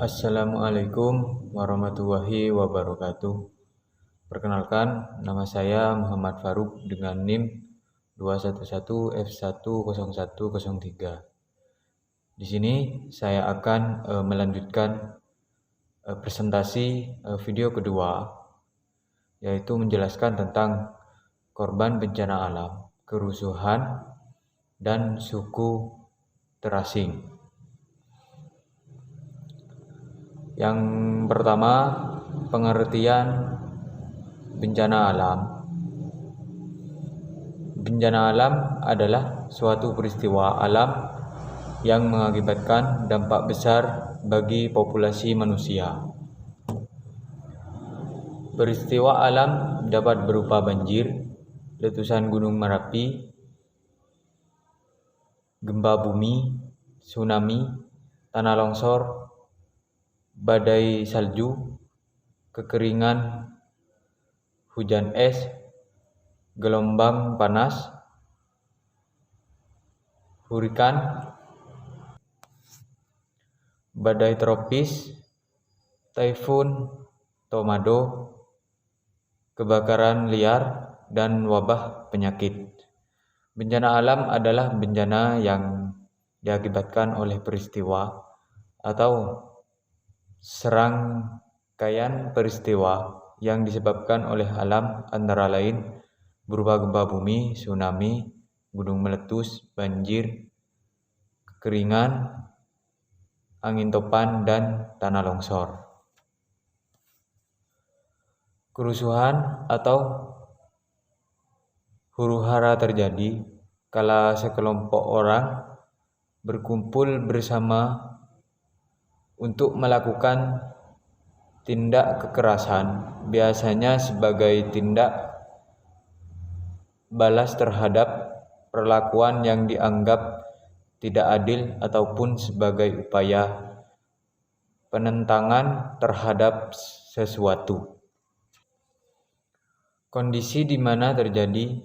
Assalamualaikum warahmatullahi wabarakatuh. Perkenalkan, nama saya Muhammad Faruk dengan NIM 211F1010103. Di sini saya akan melanjutkan presentasi video kedua, yaitu menjelaskan tentang korban bencana alam, kerusuhan, dan suku terasing. Yang pertama, pengertian bencana alam. Bencana alam adalah suatu peristiwa alam yang mengakibatkan dampak besar bagi populasi manusia. Peristiwa alam dapat berupa banjir, letusan gunung Merapi, gempa bumi, tsunami, tanah longsor, badai salju, kekeringan, hujan es, gelombang panas, hurikan, badai tropis, taifun, tornado, kebakaran liar, dan wabah penyakit. Bencana alam adalah bencana yang diakibatkan oleh peristiwa atau serangkaian peristiwa yang disebabkan oleh alam, antara lain berupa gempa bumi, tsunami, gunung meletus, banjir, kekeringan, angin topan, dan tanah longsor. Kerusuhan atau huru-hara terjadi kala sekelompok orang berkumpul bersama untuk melakukan tindak kekerasan, biasanya sebagai tindak balas terhadap perlakuan yang dianggap tidak adil ataupun sebagai upaya penentangan terhadap sesuatu. Kondisi di mana terjadi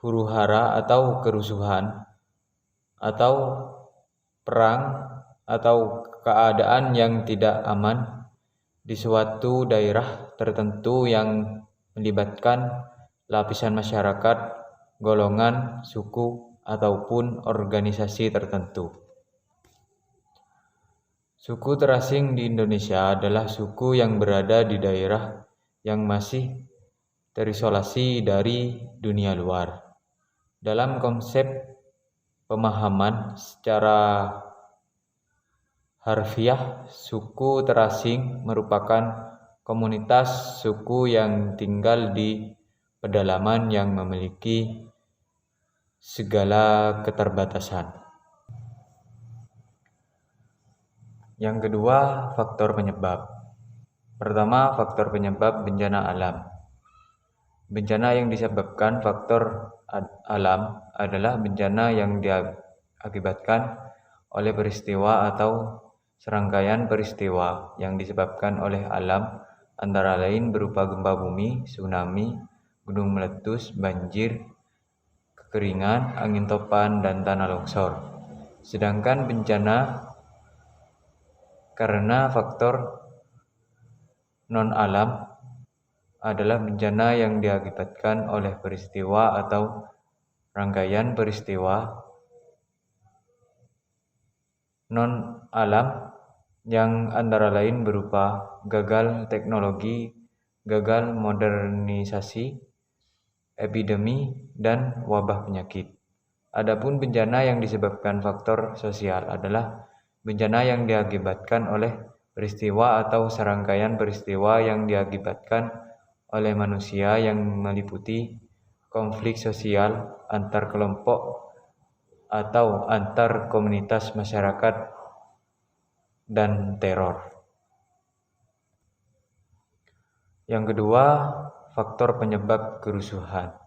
huru-hara atau kerusuhan atau perang atau keadaan yang tidak aman di suatu daerah tertentu yang melibatkan lapisan masyarakat, golongan, suku, ataupun organisasi tertentu. Suku terasing di Indonesia adalah suku yang berada di daerah yang masih terisolasi dari dunia luar. Dalam konsep pemahaman secara harfiah, suku terasing merupakan komunitas suku yang tinggal di pedalaman yang memiliki segala keterbatasan. Yang kedua, faktor penyebab. Pertama, faktor penyebab bencana alam. Bencana yang disebabkan faktor alam adalah bencana yang diakibatkan oleh peristiwa atau serangkaian peristiwa yang disebabkan oleh alam, antara lain berupa gempa bumi, tsunami, gunung meletus, banjir, kekeringan, angin topan, dan tanah longsor. Sedangkan bencana karena faktor non-alam adalah bencana yang diakibatkan oleh peristiwa atau rangkaian peristiwa non-alam yang antara lain berupa gagal teknologi, gagal modernisasi, epidemi, dan wabah penyakit. Adapun bencana yang disebabkan faktor sosial adalah bencana yang diakibatkan oleh peristiwa atau serangkaian peristiwa yang diakibatkan oleh manusia yang meliputi konflik sosial antar kelompok atau antar komunitas masyarakat dan teror. Yang kedua, faktor penyebab kerusuhan.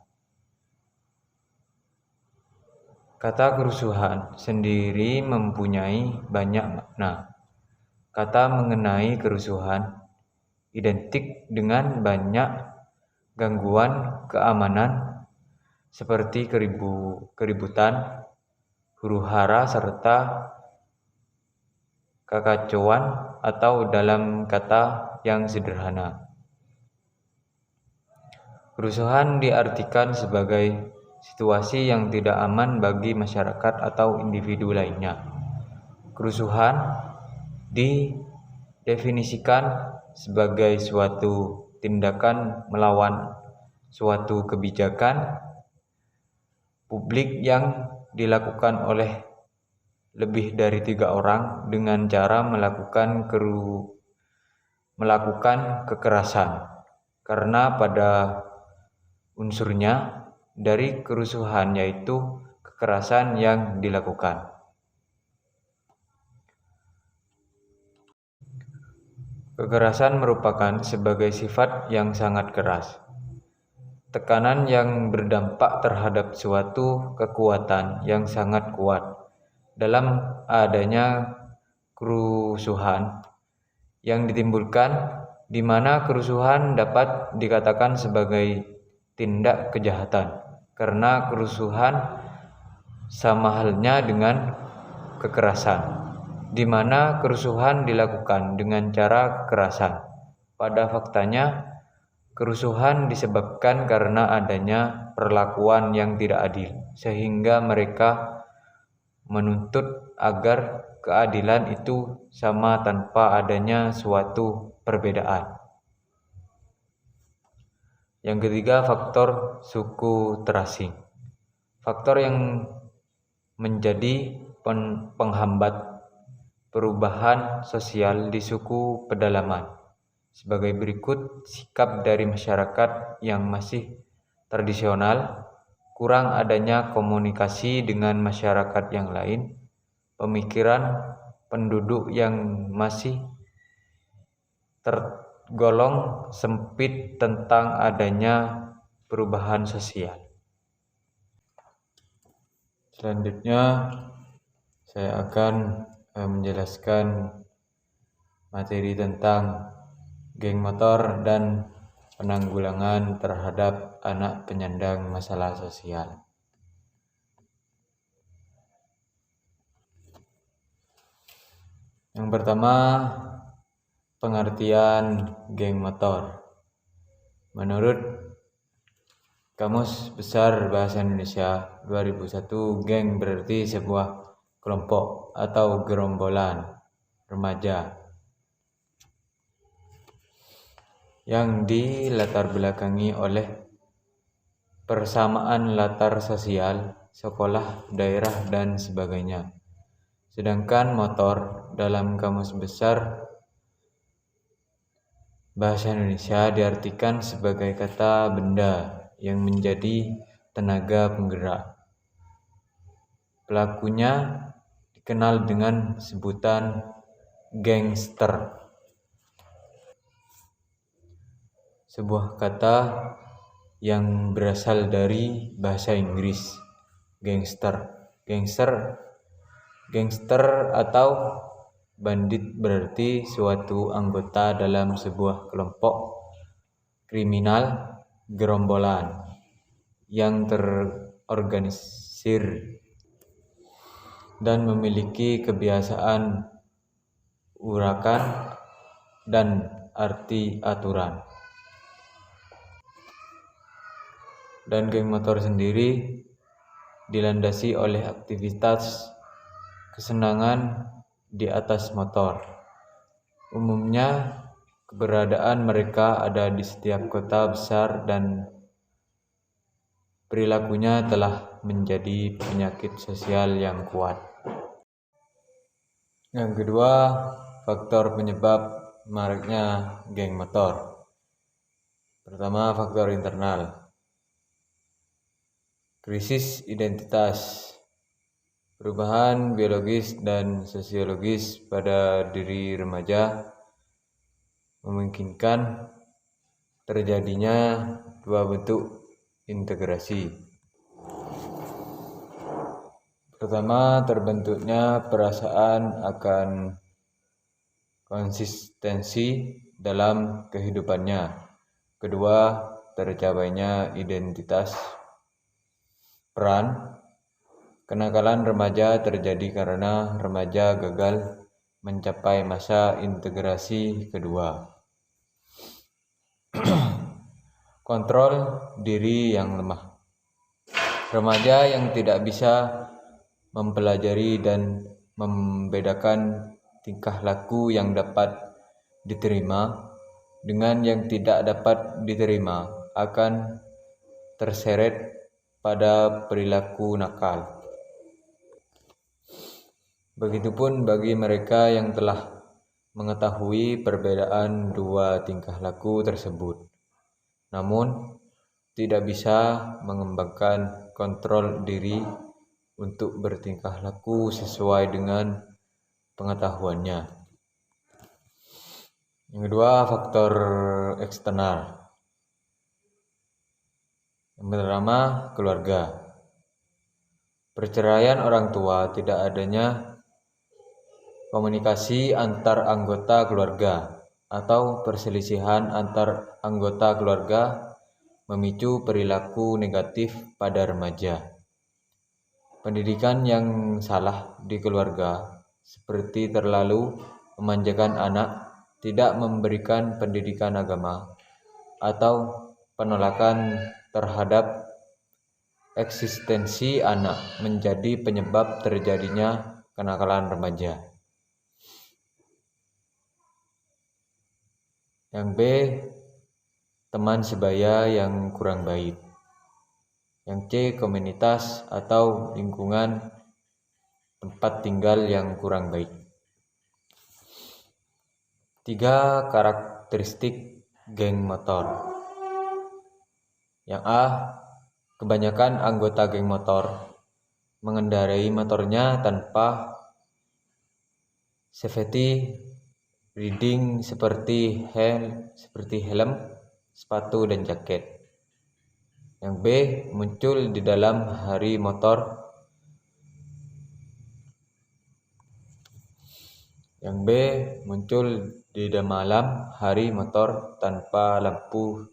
Kata kerusuhan sendiri mempunyai banyak makna. Kata mengenai kerusuhan identik dengan banyak gangguan keamanan seperti keributan, huru-hara, serta kekacauan atau dalam kata yang sederhana, kerusuhan diartikan sebagai situasi yang tidak aman bagi masyarakat atau individu lainnya. Kerusuhan didefinisikan sebagai suatu tindakan melawan suatu kebijakan publik yang dilakukan oleh lebih dari 3 orang dengan cara melakukan kekerasan, karena pada unsurnya dari kerusuhan yaitu kekerasan yang dilakukan. Kekerasan merupakan sebagai sifat yang sangat keras, tekanan yang berdampak terhadap suatu kekuatan yang sangat kuat. Dalam adanya kerusuhan yang ditimbulkan, di mana kerusuhan dapat dikatakan sebagai tindak kejahatan, karena kerusuhan sama halnya dengan kekerasan, di mana kerusuhan dilakukan dengan cara kekerasan. Pada faktanya, kerusuhan disebabkan karena adanya perlakuan yang tidak adil, sehingga mereka menuntut agar keadilan itu sama tanpa adanya suatu perbedaan. Yang ketiga, faktor suku terasing. Faktor yang menjadi penghambat perubahan sosial di suku pedalaman. Sebagai berikut, sikap dari masyarakat yang masih tradisional, kurang adanya komunikasi dengan masyarakat yang lain, pemikiran penduduk yang masih tergolong sempit tentang adanya perubahan sosial. Selanjutnya, saya akan menjelaskan materi tentang geng motor dan penanggulangan terhadap anak penyandang masalah sosial. Yang pertama, pengertian geng motor. Menurut Kamus Besar Bahasa Indonesia 2001, geng berarti sebuah kelompok atau gerombolan remaja yang dilatar belakangi oleh persamaan latar sosial, sekolah, daerah, dan sebagainya. Sedangkan motor dalam Kamus Besar Bahasa Indonesia diartikan sebagai kata benda yang menjadi tenaga penggerak. Pelakunya dikenal dengan sebutan gangster, sebuah kata yang berasal dari bahasa Inggris, gangster. Gangster atau bandit berarti suatu anggota dalam sebuah kelompok kriminal gerombolan yang terorganisir dan memiliki kebiasaan urakan dan arti aturan. Dan geng motor sendiri dilandasi oleh aktivitas kesenangan di atas motor. Umumnya keberadaan mereka ada di setiap kota besar dan perilakunya telah menjadi penyakit sosial yang kuat. Yang kedua, faktor penyebab maraknya geng motor. Pertama, faktor internal. Krisis identitas, perubahan biologis dan sosiologis pada diri remaja memungkinkan terjadinya dua bentuk integrasi. Pertama, terbentuknya perasaan akan konsistensi dalam kehidupannya. Kedua, tercapainya identitas peran. Kenakalan remaja terjadi karena remaja gagal mencapai masa integrasi kedua. Kontrol diri yang lemah. Remaja yang tidak bisa mempelajari dan membedakan tingkah laku yang dapat diterima dengan yang tidak dapat diterima akan terseret pada perilaku nakal. Begitupun bagi mereka yang telah mengetahui perbedaan dua tingkah laku tersebut, namun tidak bisa mengembangkan kontrol diri untuk bertingkah laku sesuai dengan pengetahuannya. Yang kedua, faktor eksternal. Yang pertama, keluarga. Perceraian orang tua, tidak adanya komunikasi antar anggota keluarga atau perselisihan antar anggota keluarga memicu perilaku negatif pada remaja. Pendidikan yang salah di keluarga, seperti terlalu memanjakan anak, tidak memberikan pendidikan agama, atau penolakan terhadap eksistensi anak menjadi penyebab terjadinya kenakalan remaja. Yang B, teman sebaya yang kurang baik. Yang C, komunitas atau lingkungan tempat tinggal yang kurang baik. 3, karakteristik geng motor. Yang A, kebanyakan anggota geng motor mengendarai motornya tanpa safety riding seperti helm, sepatu, dan jaket. Yang B, muncul di dalam hari motor. Yang B, muncul di malam hari motor tanpa lampu,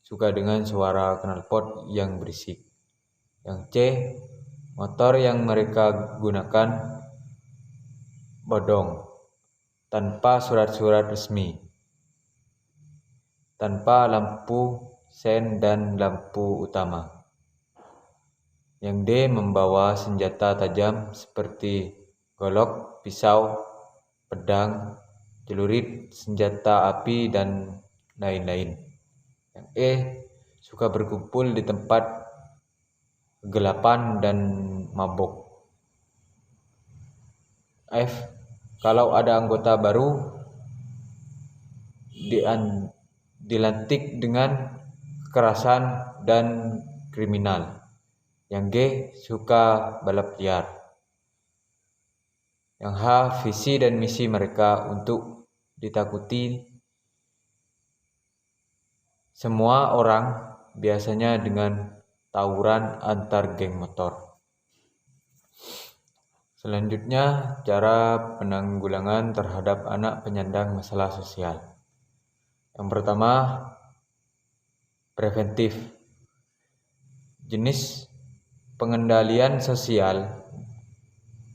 suka dengan suara knalpot yang berisik. Yang C, motor yang mereka gunakan bodong, tanpa surat-surat resmi, tanpa lampu sen dan lampu utama. Yang D, membawa senjata tajam seperti golok, pisau, pedang, celurit, senjata api, dan lain-lain. Yang E, suka berkumpul di tempat kegelapan dan mabuk. F, kalau ada anggota baru dilantik dengan kekerasan dan kriminal. Yang G, suka balap liar. Yang H, visi dan misi mereka untuk ditakuti semua orang, biasanya dengan tawuran antar geng motor. Selanjutnya, cara penanggulangan terhadap anak penyandang masalah sosial. Yang pertama, preventif. Jenis pengendalian sosial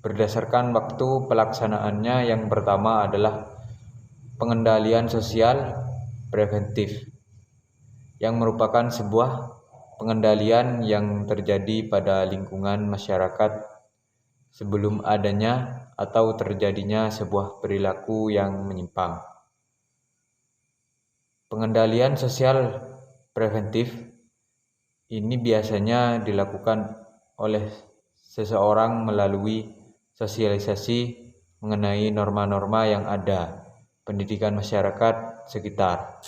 berdasarkan waktu pelaksanaannya. Yang pertama adalah pengendalian sosial preventif, yang merupakan sebuah pengendalian yang terjadi pada lingkungan masyarakat sebelum adanya atau terjadinya sebuah perilaku yang menyimpang. Pengendalian sosial preventif ini biasanya dilakukan oleh seseorang melalui sosialisasi mengenai norma-norma yang ada, pendidikan masyarakat sekitar,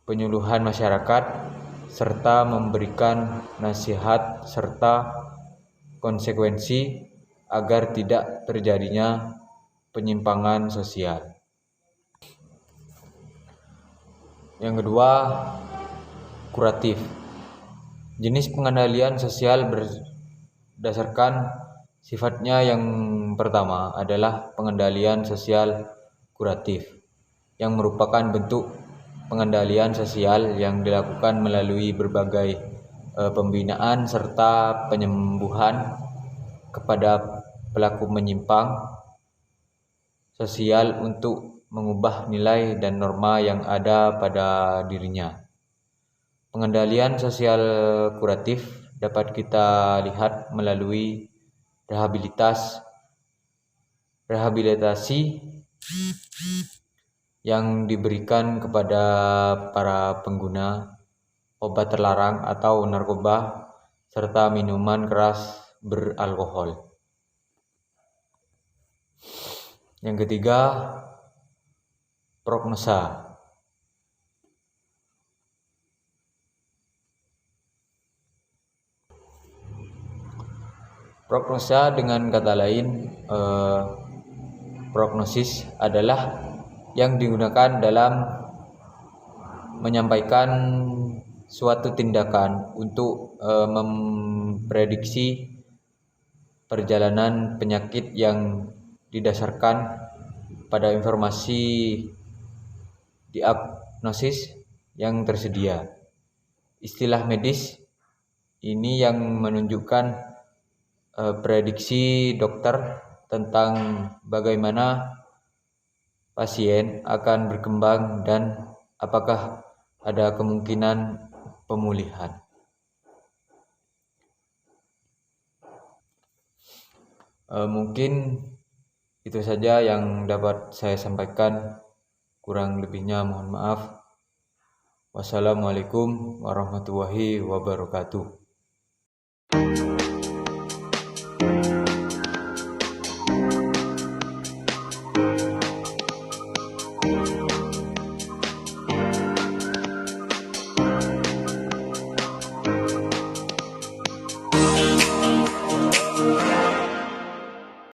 penyuluhan masyarakat, serta memberikan nasihat serta konsekuensi agar tidak terjadinya penyimpangan sosial. Yang kedua, kuratif. Jenis pengendalian sosial berdasarkan sifatnya. Yang pertama adalah pengendalian sosial kuratif, yang merupakan bentuk pengendalian sosial yang dilakukan melalui berbagai pembinaan serta penyembuhan kepada pelaku menyimpang sosial untuk mengubah nilai dan norma yang ada pada dirinya. Pengendalian sosial kuratif dapat kita lihat melalui rehabilitasi yang diberikan kepada para pengguna obat terlarang atau narkoba serta minuman keras beralkohol. Yang ketiga, prognosa. Prognosa dengan kata lain, prognosis adalah yang digunakan dalam menyampaikan suatu tindakan untuk memprediksi perjalanan penyakit yang didasarkan pada informasi diagnosis yang tersedia. Istilah medis ini yang menunjukkan prediksi dokter tentang bagaimana pasien akan berkembang dan apakah ada kemungkinan pemulihan. Mungkin itu saja yang dapat saya sampaikan. Kurang lebihnya mohon maaf. Wassalamualaikum warahmatullahi wabarakatuh.